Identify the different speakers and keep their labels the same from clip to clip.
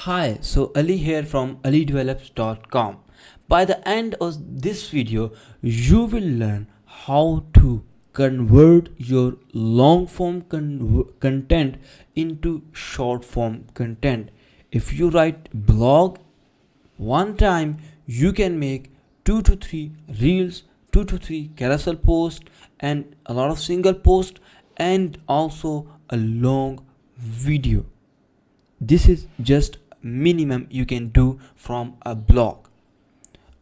Speaker 1: Hi, so Ali here from alidevelops.com. By the end of this video, you will learn how to convert your long form content into short form content. If you write blog one time, you can make 2 to 3 reels, 2 to 3 carousel posts, and a lot of single posts, and also a long video. This is just minimum you can do from a blog.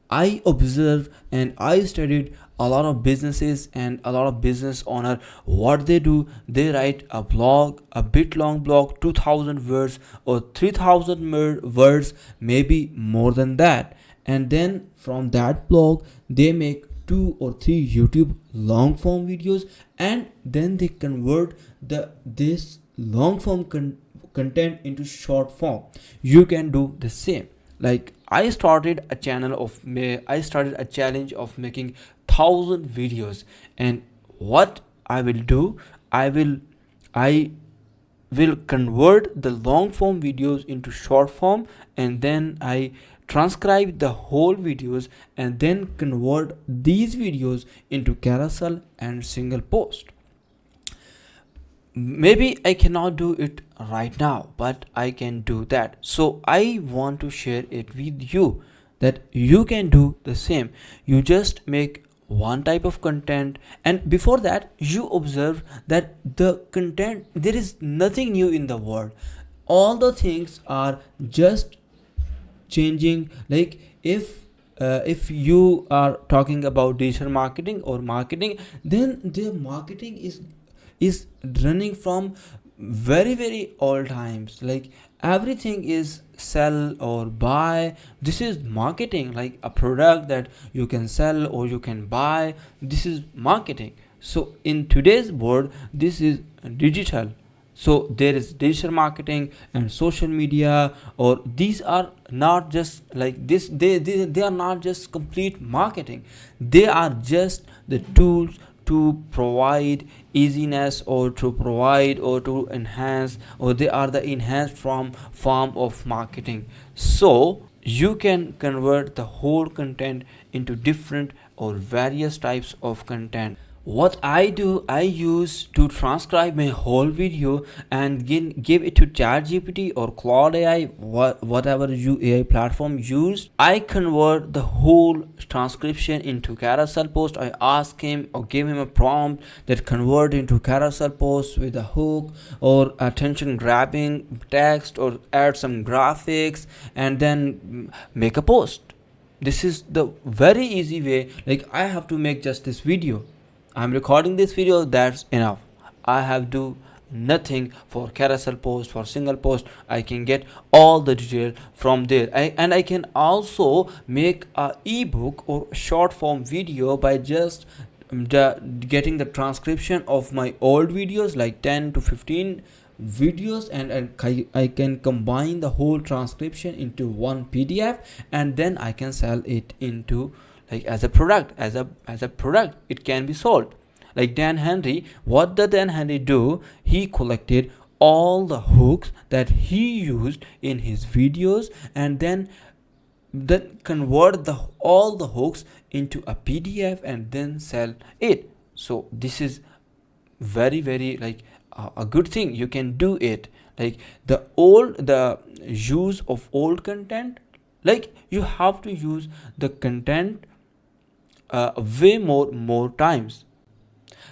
Speaker 1: I observed and I studied a lot of businesses and a lot of business owner. What they do, they write a blog, a bit long blog, 2000 words or 3000 words, maybe more than that, and then from that blog they make 2 or 3 YouTube long form videos, and then they convert this long form content into short form. You can do the same. Like I started a challenge of making 1000 videos, and what I will do, I will convert the long form videos into short form, and then I transcribe the whole videos and then convert these videos into carousel and single post. Maybe I cannot do it right now, but I can do that. So I want to share it with you that you can do the same. You just make one type of content, and before that you observe that the content, there is nothing new in the world. All the things are just changing. Like if you are talking about digital marketing or marketing, then their marketing is running from very old times. Like everything is sell or buy. This is marketing, like a product that you can sell or you can buy. This is marketing. So in today's world, this is digital. So there is digital marketing and social media, or these are not just like this, they are not just complete marketing. They are just the tools to provide easiness or to provide or to enhance, or they are the enhanced form of marketing. So you can convert the whole content into different or various types of content. What I do, I use to transcribe my whole video and give it to ChatGPT or Claude AI, whatever you AI platform use. I convert the whole transcription into carousel post. I ask him or give him a prompt that convert into carousel post with a hook or attention grabbing text, or add some graphics and then make a post. This is the very easy way. Like I have to make just this video. I'm recording this video, that's enough. I have to nothing for carousel post, for single post. I can get all the detail from there. And I can also make a ebook or short form video by just getting the transcription of my old videos, like 10 to 15 videos, and I can combine the whole transcription into one PDF, and then I can sell it into like as a product. As a product it can be sold. Like Dan Henry, what did Dan Henry do? He collected all the hooks that he used in his videos, and then convert all the hooks into a PDF and then sell it. So this is very like a good thing. You can do it. Like the use of old content, like you have to use the content way more times.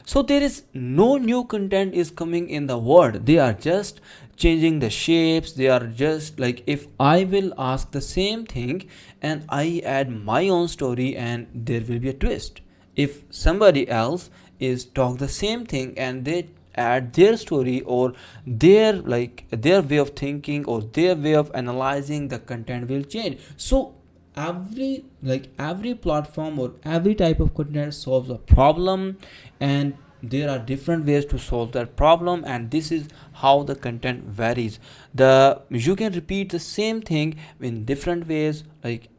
Speaker 1: So there is no new content is coming in the world. They are just changing the shapes. They are just like, if I will ask the same thing and I add my own story, and there will be a twist. If somebody else is talk the same thing and they add their story or their way of thinking or their way of analyzing, the content will change. So every platform or every type of content solves a problem, and there are different ways to solve that problem, and this is how the content varies. You can repeat the same thing in different ways. Like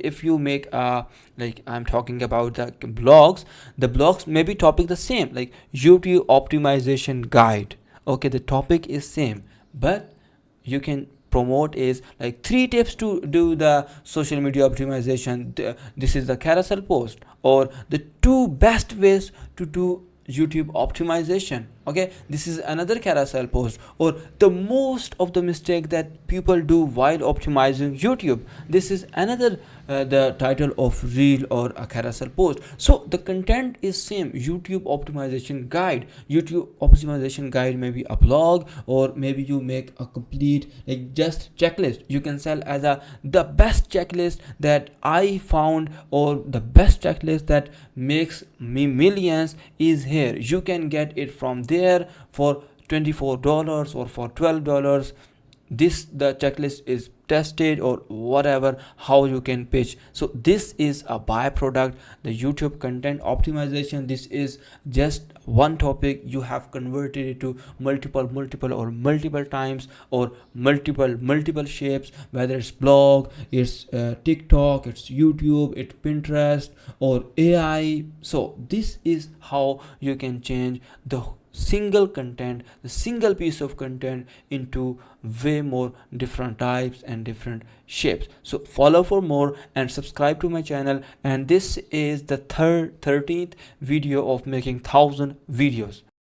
Speaker 1: if you make like I'm talking about the blogs may be topic the same, like YouTube optimization guide. Okay, the topic is same, but you can promote is like 3 tips to do the social media optimization. This is the carousel post, or the 2 best ways to do YouTube optimization. Okay, this is another carousel post, or the most of the mistake that people do while optimizing YouTube. This is another the title of reel or a carousel post. So the content is same. YouTube optimization guide. YouTube optimization guide may be a blog, or maybe you make a complete like just checklist. You can sell as a the best checklist that I found, or the best checklist that makes me millions is here. You can get it from there for $24 or for $12. This the checklist is tested, or whatever, how you can pitch. So this is a byproduct, the YouTube content optimization. This is just one topic. You have converted it to multiple times, or multiple shapes, whether it's blog, it's TikTok, it's YouTube, it's Pinterest, or AI. So this is how you can change the single piece of content into way more different types and different shapes. So follow for more and subscribe to my channel. And this is the 13th video of making 1,000 videos.